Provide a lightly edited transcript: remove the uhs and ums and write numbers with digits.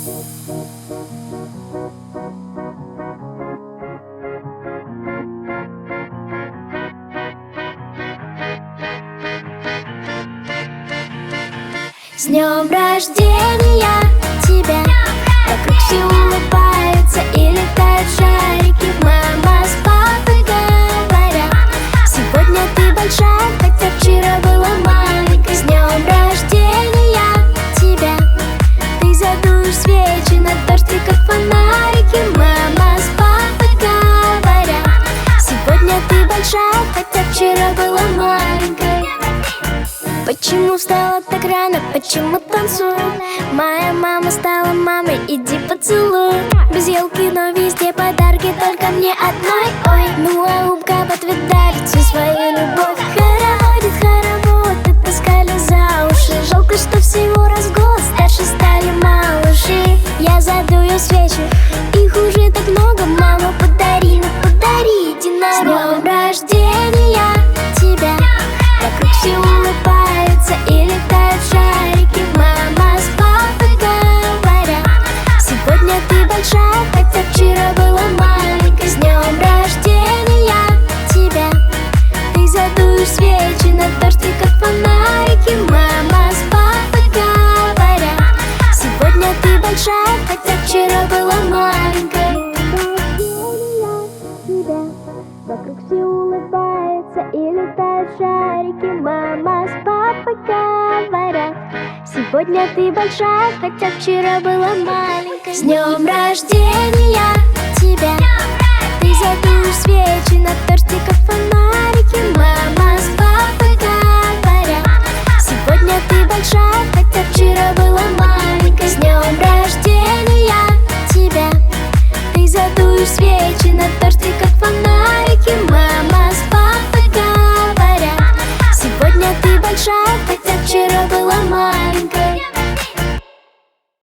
С днем рождения тебя! Вокруг все улыбаются и летают шарики. Мама с папой говорят: сегодня ты большая, хотя вчера была маленькой. С днем рождения тебя! Ты задуешь свечи на торте, как фонарики. Мама с папой говорят: сегодня ты большая, хотя вчера была маленькой. Почему встала так рано, почему танцую? Моя мама стала мамой, иди поцелуй. Без елки, но везде подарки, только мне одной. Ой, ну а улыбка в ответ дарит всю свою любовь. Хороводит, и таскали за уши. Жалко, что всего раз в год старше стали малыши. Я задую свечи, их уже так много. Мама, подари, ну подари, иди на. С днем рождения тебя! Вокруг все улыбаются и летают шарики. Мама с папой говорят: сегодня ты большая, хотя вчера была маленькой. С днем рождения тебя! Ты задуешь свечи на торте, как фонарики. Мама с папой говорят: сегодня ты большая, хотя вчера была маленькой. Вокруг все улыбаются и летают шарики. Мама с папой говорят: сегодня ты большая, хотя вчера была маленькой. С днем рождения тебя! Ты задуешь свечи на торте, как фонарики. Мама с папой говорят: сегодня ты большая, хотя вчера была маленькой. С днем рождения тебя! Ты задуешь свечи на торте, как фонарики. Мама с папой говорят: сегодня ты большая, хотя вчера была маленькой.